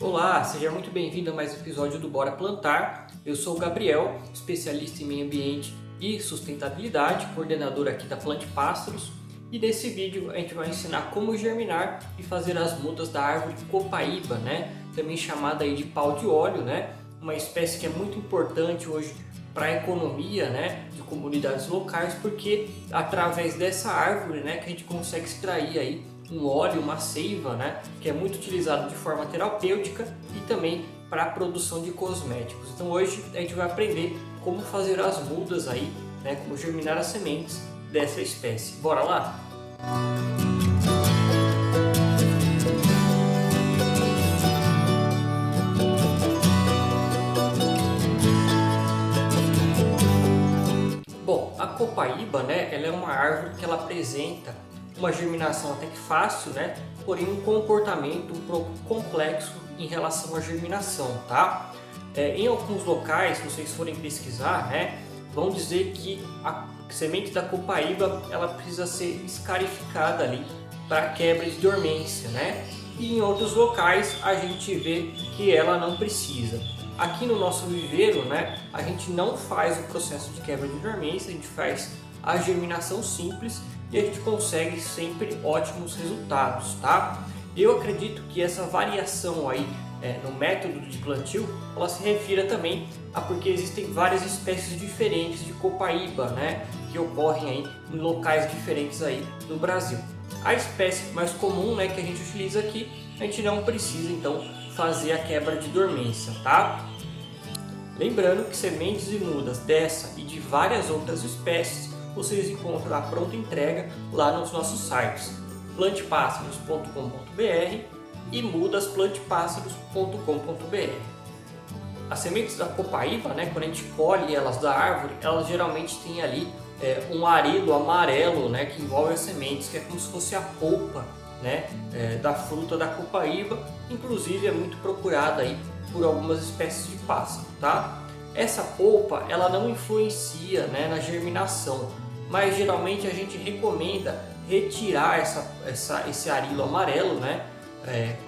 Olá, seja muito bem-vindo a mais um episódio do Bora Plantar. Eu sou o Gabriel, especialista em meio ambiente e sustentabilidade, coordenador aqui da Plante Pássaros. E nesse vídeo a gente vai ensinar como germinar e fazer as mudas da árvore copaíba, também chamada aí de pau de óleo, uma espécie que é muito importante hoje para a economia, de comunidades locais, porque através dessa árvore, que a gente consegue extrair aí um óleo, uma seiva, que é muito utilizado de forma terapêutica e também para a produção de cosméticos. Então hoje a gente vai aprender como fazer as mudas aí, como germinar as sementes dessa espécie. Bora lá? Bom, a copaíba, ela é uma árvore que ela apresenta uma germinação até que fácil, porém um comportamento um pouco complexo em relação à germinação, tá? Em alguns locais, se vocês forem pesquisar, vão dizer que a semente da copaíba ela precisa ser escarificada ali para quebra de dormência, E em outros locais a gente vê que ela não precisa. Aqui no nosso viveiro, a gente não faz o processo de quebra de dormência, a gente faz a germinação simples e a gente consegue sempre ótimos resultados, tá? Eu acredito que essa variação aí no método de plantio, ela se refira também a porque existem várias espécies diferentes de copaíba, que ocorrem aí em locais diferentes aí no Brasil. A espécie mais comum, que a gente utiliza aqui, a gente não precisa então fazer a quebra de dormência, tá? Lembrando que sementes e mudas dessa e de várias outras espécies vocês encontram a pronta entrega lá nos nossos sites plantepássaros.com.br e mudasplantepasaros.com.br. As sementes da copaíba, quando a gente colhe elas da árvore, elas geralmente têm ali um arilo amarelo, que envolve as sementes, que é como se fosse a polpa, da fruta da copaíba. Inclusive é muito procurada aí por algumas espécies de pássaro, tá? Essa polpa ela não influencia na germinação, mas geralmente a gente recomenda retirar esse arilo amarelo,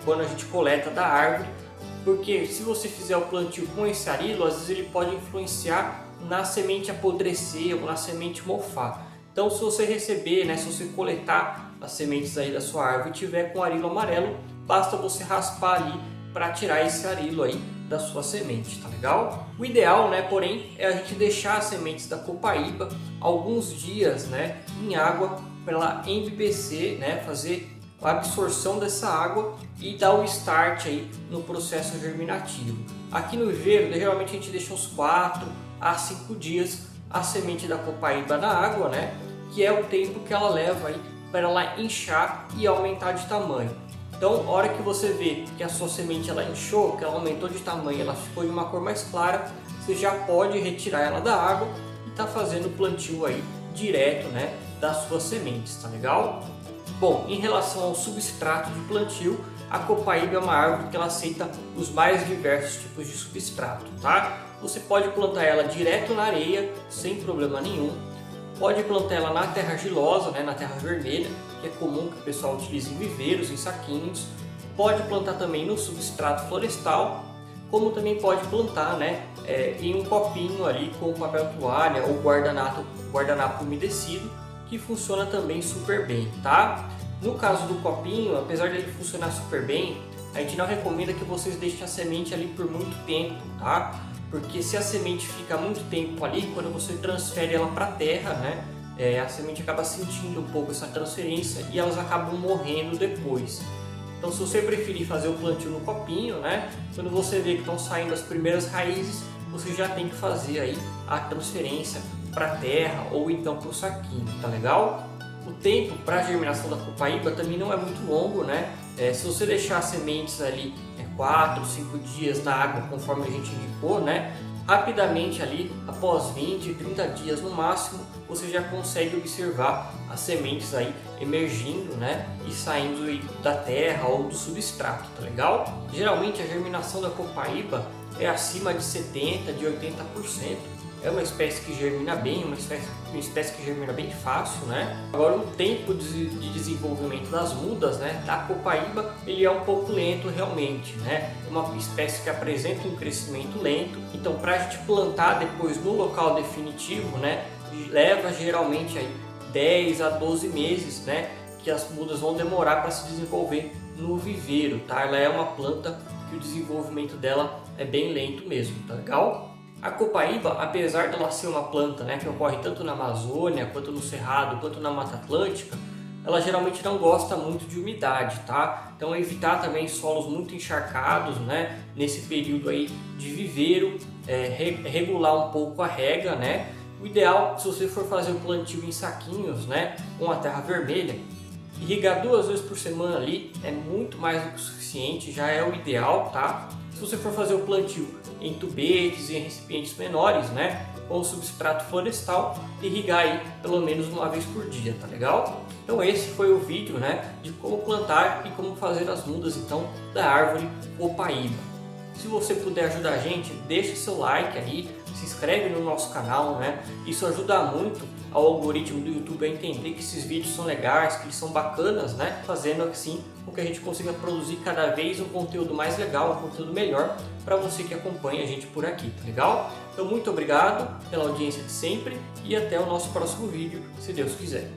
quando a gente coleta da árvore, porque se você fizer o plantio com esse arilo, às vezes ele pode influenciar na semente apodrecer ou na semente mofar. Então se você receber, se você coletar as sementes aí da sua árvore e tiver com arilo amarelo, basta você raspar ali para tirar esse arilo aí da sua semente, tá legal? O ideal, porém, é a gente deixar as sementes da copaíba alguns dias, em água para ela embebecer, fazer a absorção dessa água e dar o start aí no processo germinativo. Aqui no viveiro, geralmente a gente deixa uns 4 a 5 dias a semente da copaíba na água, que é o tempo que ela leva aí para ela inchar e aumentar de tamanho. Então, a hora que você vê que a sua semente ela inchou, que ela aumentou de tamanho, ela ficou de uma cor mais clara, você já pode retirar ela da água e tá fazendo o plantio aí direto, das suas sementes, tá legal? Bom, em relação ao substrato de plantio, a copaíba é uma árvore que ela aceita os mais diversos tipos de substrato, tá? Você pode plantar ela direto na areia, sem problema nenhum. Pode plantar ela na terra argilosa, na terra vermelha, que é comum que o pessoal utilize em viveiros, em saquinhos. Pode plantar também no substrato florestal, como também pode plantar em um copinho ali com papel toalha ou guardanapo umedecido, que funciona também super bem, tá? No caso do copinho, apesar de ele funcionar super bem, a gente não recomenda que vocês deixem a semente ali por muito tempo, tá? Porque se a semente fica muito tempo ali, quando você transfere ela para a terra, a semente acaba sentindo um pouco essa transferência e elas acabam morrendo depois. Então, se você preferir fazer o plantio no copinho, quando você vê que estão saindo as primeiras raízes, você já tem que fazer aí a transferência para a terra ou então para o saquinho, tá legal? O tempo para a germinação da copaíba também não é muito longo, se você deixar as sementes ali 4, 5 dias na água, conforme a gente indicou, rapidamente ali, após 20, 30 dias no máximo, você já consegue observar as sementes aí emergindo, e saindo da terra ou do substrato, tá legal? Geralmente a germinação da copaíba é acima de 70%, de 80%, é uma espécie que germina bem, uma espécie que germina bem fácil, né? Agora o tempo de desenvolvimento das mudas, né, da copaíba, ele é um pouco lento realmente, né? É uma espécie que apresenta um crescimento lento, então para a gente plantar depois no local definitivo, né, leva geralmente aí 10 a 12 meses, né, que as mudas vão demorar para se desenvolver no viveiro, tá? Ela é uma planta que o desenvolvimento dela é bem lento mesmo, tá legal? A copaíba, apesar dela ser uma planta, né, que ocorre tanto na Amazônia, quanto no Cerrado, quanto na Mata Atlântica, ela geralmente não gosta muito de umidade, tá? Então evitar também solos muito encharcados, né, nesse período aí de viveiro, regular um pouco a rega, né? O ideal, se você for fazer o plantio em saquinhos, né, com a terra vermelha, irrigar 2 vezes por semana ali é muito mais do que o suficiente, já é o ideal, tá? Se você for fazer o plantio em tubetes e em recipientes menores, né, com substrato florestal, irrigar aí pelo menos uma vez por dia, tá legal? Então esse foi o vídeo, né, de como plantar e como fazer as mudas então da árvore copaíba. Se você puder ajudar a gente, deixa seu like aí, se inscreve no nosso canal, né? Isso ajuda muito ao algoritmo do YouTube a entender que esses vídeos são legais, que eles são bacanas, né? Fazendo assim com que a gente consiga produzir cada vez um conteúdo mais legal, um conteúdo melhor para você que acompanha a gente por aqui, tá legal? Então muito obrigado pela audiência de sempre e até o nosso próximo vídeo, se Deus quiser.